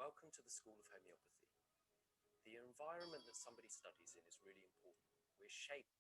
welcome to the School of Homeopathy. The environment that somebody studies in is really important. We're shaped.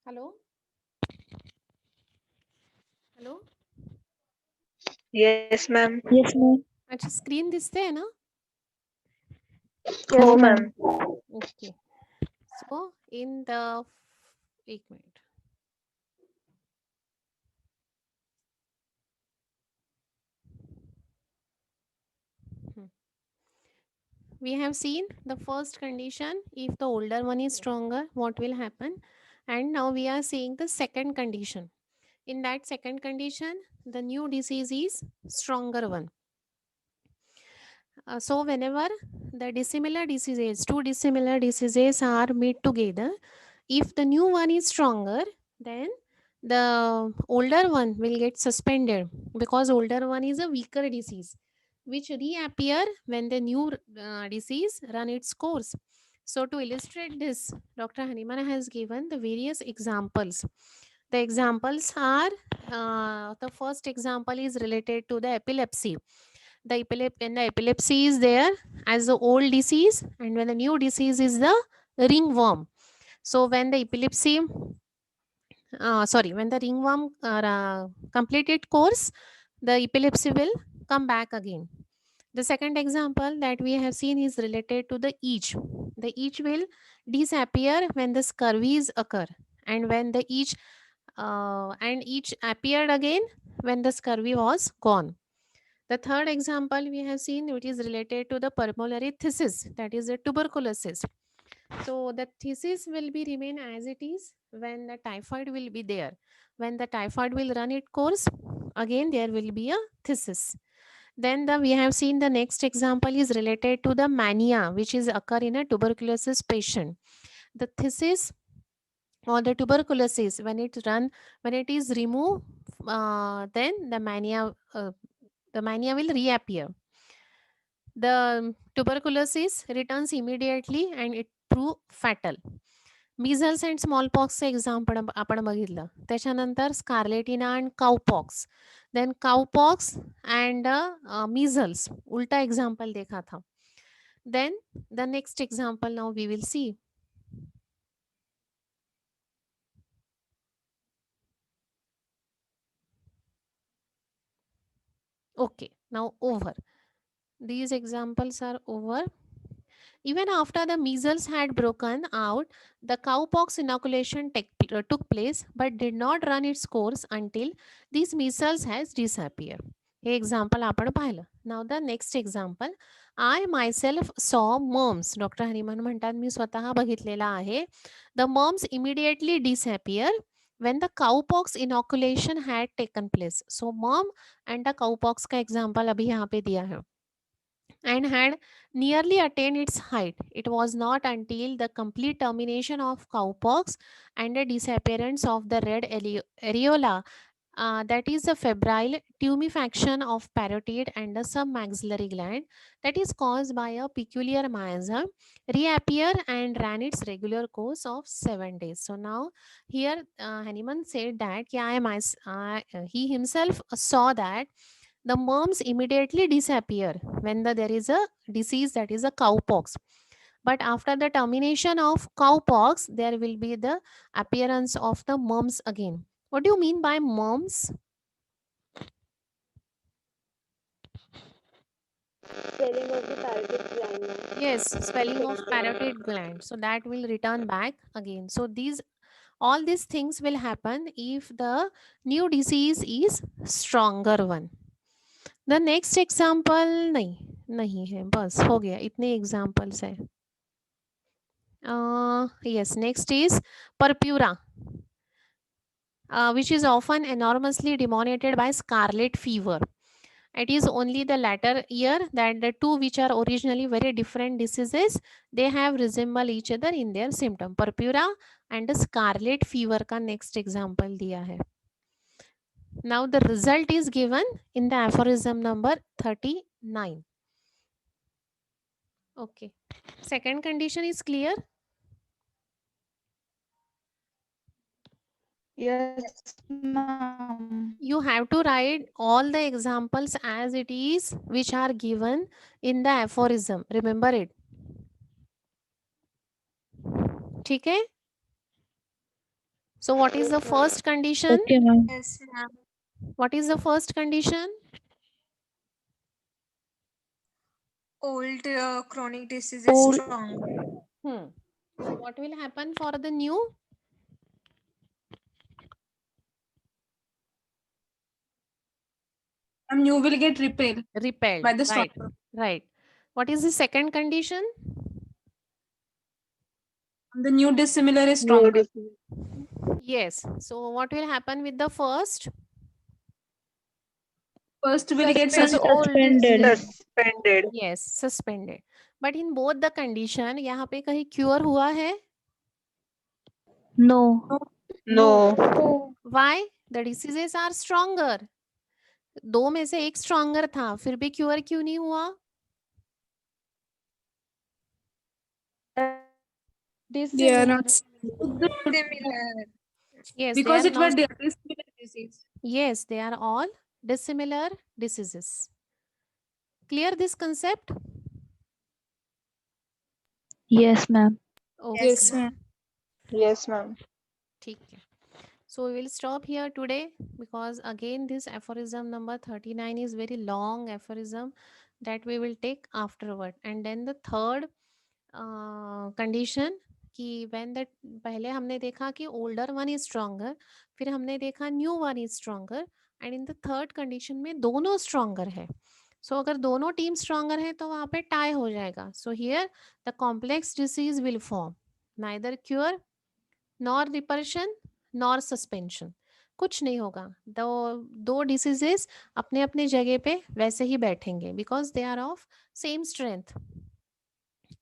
Hello hello Yes, ma'am. Yes, ma'am. अच्छा screen दिसते है ना Oh, Yes, ma'am. ma'am. Okay so in the एक minute we have seen the first condition. If the older one is stronger, what will happen? And now we are seeing the second condition. In that second condition, the new disease is stronger one. So whenever the dissimilar diseases, two dissimilar diseases are meet together, if the new one is stronger, then the older one will get suspended, because older one is a weaker disease which reappear when the new disease run its course. So to illustrate this, Dr. Hanimana has given the various examples. The examples are, the first example is related to the epilepsy. When the epilepsy is there as the old disease, and when the new disease is the ringworm. So when the epilepsy, when the ringworm completed course, the epilepsy will come back again. The second example that we have seen is related to the itch. The itch will disappear when the scurvies occur, and when the itch appeared again when the scurvy was gone. The third example we have seen, which is related to the pulmonary thesis, that is the tuberculosis. So the thesis will be remain as it is when the typhoid will be there. When the typhoid will run its course, again there will be a thesis. Then we have seen the next example is related to the mania, which is occur in a tuberculosis patient. The thesis or the tuberculosis, when it is removed, then the mania will reappear. The tuberculosis returns immediately and it prove fatal. Measles and small पॉक्सचं example आपण बघितलं. त्याच्यानंतर scarlatina and cowpox. Then cowpox and measles उलटा example देखा था. Then the next example now we will see. Okay, now over. These examples are over. Even after the measles had broken out, the cowpox inoculation took place but did not run its course until these measles has disappeared. हे example आपण पाहिलं. Now the next example. I myself saw mumps. Doctor Hahnemann म्हणतात मी स्वतः बघितलेला आहे. The mumps immediately disappear when the cowpox inoculation had taken place. So mump and the cowpox का example अभी यहाँ पे दिया है and had nearly attained its height. It was not until the complete termination of cowpox and the disappearance of the red areola, that is the febrile tumefaction of parotid and the submaxillary gland, that is caused by a peculiar miasm, reappear and ran its regular course of 7 days. So now here Hahnemann said that he himself saw that the mumps immediately disappear when there is a disease, that is a cowpox. But after the termination of cowpox, there will be the appearance of the mumps again. What do you mean by mumps? Swelling of the parotid gland, ma'am. Yes, swelling of parotid gland. So that will return back again. So all these things will happen if the new disease is stronger one. The next example नहीं नहीं है, बस हो गया, इतने examples है. Yes, next is purpura, which is often enormously denominated by scarlet fever. It is only the latter year that the two, which are originally very different diseases, they have resemble each other in their symptom. Purpura and scarlet fever का next example दिया है. Now the result is given in the aphorism number 39. Okay. Second condition is clear. Yes, ma'am. You have to write all the examples as it is, which are given in the aphorism. Remember it. ठीक है? So what is the first condition? Okay, ma'am. Yes, ma'am. What is the first condition? Old chronic disease is Old- stronger. So what will happen for the new? And you will get repelled. Repelled. By the Right. stronger. Right. What is the second condition? The new dissimilar is stronger. Yes. So what will happen with the first? First will get Suspended. suspended. Yes, suspended. But in both the condition, यहाँ पे कहीं cure हुआ है? No. No. Why? The diseases are stronger. दो में से एक stronger था, फिर भी cure क्यों नहीं हुआ? They are not Similar. Yes, because they it are was not. dissimilar disease. Yes, they are all dissimilar diseases. Clear this concept? Yes, ma'am. Okay. Yes, ma'am. Yes, ma'am. ठीक है. So we will stop here today because again this aphorism number 39 is very long aphorism that we will take afterward. And then the third condition कि when the पहले हमने देखा कि older one is stronger, फिर हमने देखा new one is stronger, and in the third condition में दोनों stronger है. So अगर दोनों team stronger है तो वहाँ पे tie हो जाएगा. So here the complex disease will form, neither cure nor repulsion nor suspension. कुछ नहीं होगा. दो डिसीजेस अपने अपने जगह पे वैसे ही बैठेंगे because they are of same strength.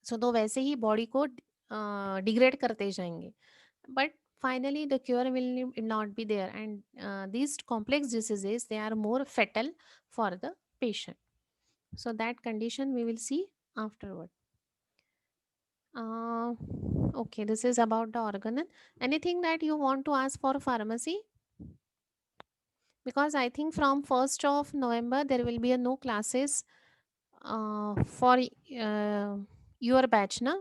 So दो वैसे ही बॉडी को डिग्रेड करते जाएंगे. But finally the cure will not be there, and these complex diseases, they are more fatal for the patient. So that condition we will see afterward. Okay, this is about the organ. Anything that you want to ask for pharmacy? Because I think from 1st of November there will be a no classes for your batch, na?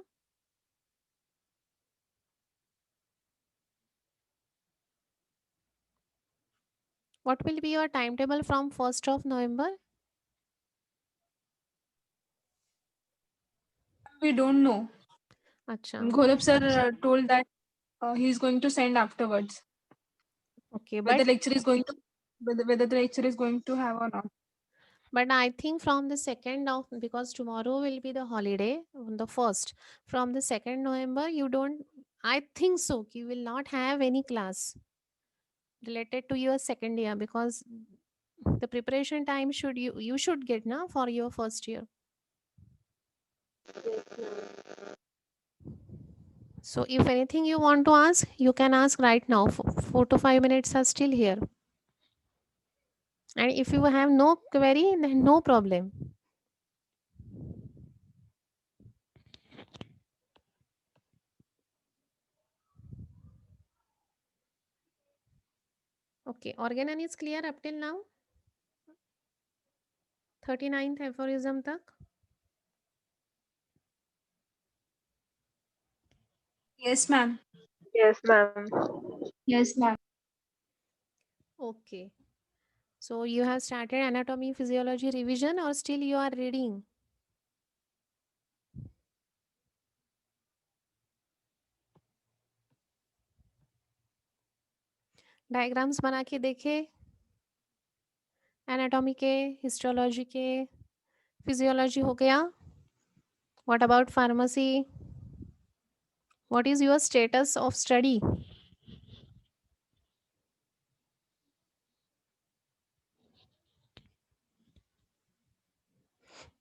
What will be your timetable from 1st of November? We don't know. अच्छा, Golab sir told that he is going to send afterwards okay, whether lecture is going to whether the lecture is going to have or not. but I think from the 2nd of, because tomorrow will be the holiday on the 1st, from the 2nd November you don't, I think so, you will not have any class related to your second year, because the preparation time should you should get now for your first year. So if anything you want to ask, you can ask right now. 4 to 5 minutes are still here. And if you have no query, then no problem. Okay, organon is clear up till now? 39th aphorism tak? Yes, ma'am. Yes, ma'am. Yes, ma'am. Okay. So you have started anatomy, physiology revision, or still you are reading? Diagrams बना के देखे, anatomy के, histology के, physiology हो गया. What about pharmacy? What is your status of study?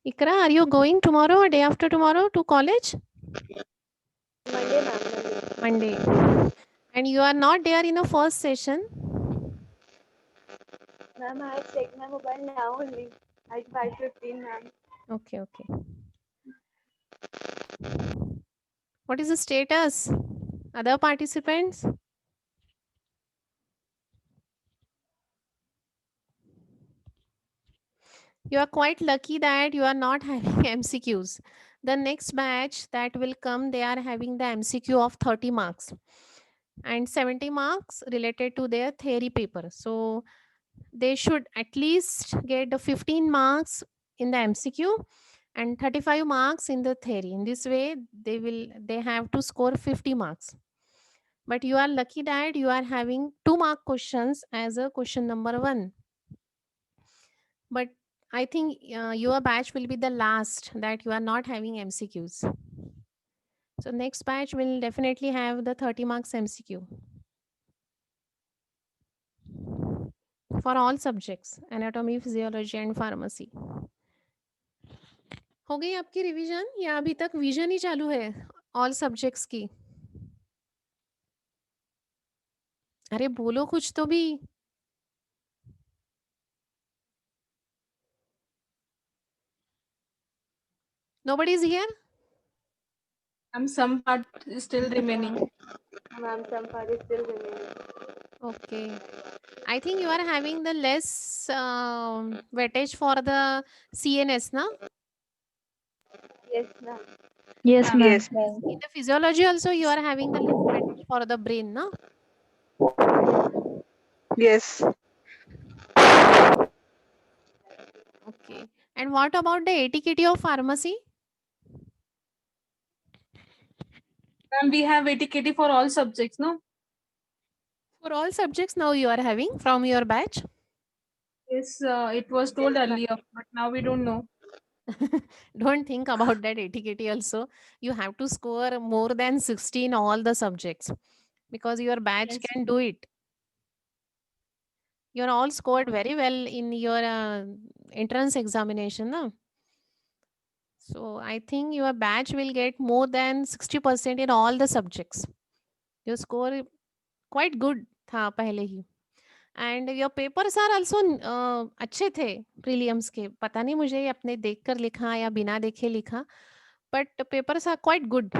Ikra, are you going tomorrow or day after tomorrow to college? Monday, ma'am. Monday. And you are not there in the first session? Ma'am, I have checked my mobile now only at 5:15, ma'am. Okay, okay. What is the status? Other participants? You are quite lucky that you are not having MCQs. The next batch that will come, they are having the MCQ of 30 marks and 70 marks related to their theory paper. So they should at least get the 15 marks in the MCQ and 35 marks in the theory. In this way, they have to score 50 marks. But you are lucky that you are having 2 mark questions as a question number 1. But I think your batch will be the last that you are not having MCQs. So next batch will definitely have the 30 marks MCQ for all subjects, anatomy, physiology and pharmacy. हो गई आपकी revision या अभी तक vision ही चालू है all subjects की? अरे बोलो कुछ तो भी. Nobody is here? Some part is still remaining. Ma'am, some part is still remaining. Okay. I think you are having the less weightage for the CNS, na? Yes, ma'am. Yes, ma'am. In the physiology also you are having the less weightage for the brain, na? Yes. Okay. And what about the ATKT of pharmacy? Ma'am, we have ATKT for all subjects, no? For all subjects now you are having from your batch? Yes, it was told earlier, but now we don't know. Don't think about that ATKT also. You have to score more than 60 in all the subjects because your batch Yes. can do it. You're all scored very well in your entrance examination, no? So I think your batch will get more than 60% in all the subjects. Your score quite good था पहले ही. And your papers are also अच्छे थे prelims के. पता नहीं मुझे अपने देखकर लिखा या बिना देखे लिखा, but papers are quite good.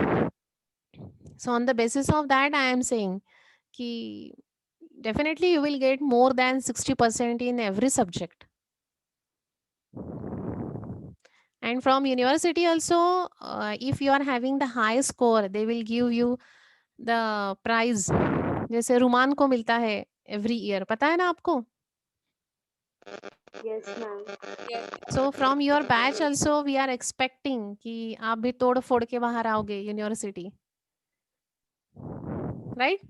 So on the basis of that I am saying कि definitely you will get more than 60% in every subject. And from university also, if you are having the high score, they will give you the prize. जैसे रुमान को मिलता है every year, पता है ना आपको? Yes, ma'am. So from your batch also we are expecting कि आप भी तोड़ फोड़ के बाहर आओगे university, right?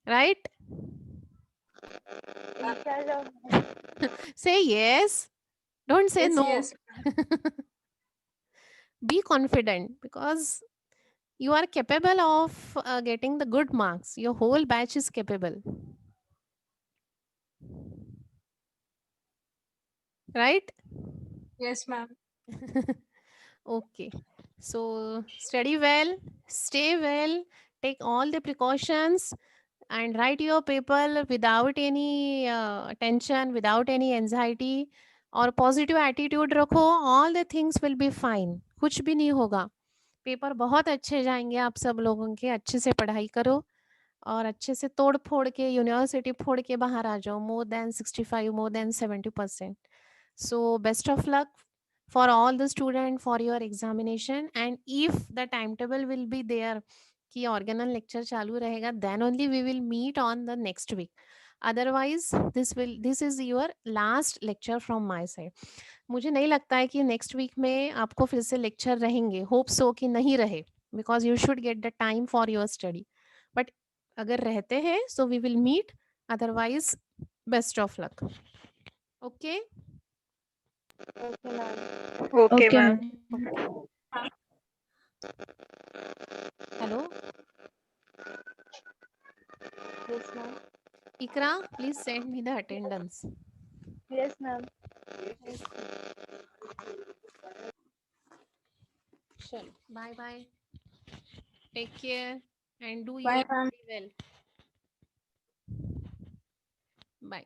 Right? Inshallah. Say yes. Don't say Yes, no. yes. Be confident because you are capable of getting the good marks. Your whole batch is capable. Right? Yes, ma'am. Okay. So study well, stay well, take all the precautions, and write your paper without any tension, without any anxiety, और positive attitude रखो. All the things will be fine. कुछ भी नहीं होगा. Paper बहुत अच्छे जाएंगे आप सब लोगों के. अच्छे से पढ़ाई करो और अच्छे से तोड़ फोड़ के यूनिवर्सिटी फोड़ के बाहर आ जाओ. More than 65, more than 70%. So best of luck for all the student for your examination, and if the timetable will be there कि organal lecture चालू रहेगा, then only we will meet on the next week. Otherwise this is your last lecture from my side. मुझे नहीं लगता है कि next week में आपको फिर से lecture रहेंगे. Hope so कि नहीं रहे, because you should get the time for your study. But अगर रहते हैं so we will meet. Otherwise best of luck. Okay. Okay, ma'am. Okay, ma'am. Hello, Yes, ma'am. Ikra, please send me the attendance. Yes, ma'am. Chalo, bye bye. Take care and do Bye, your ma'am. study well. Bye.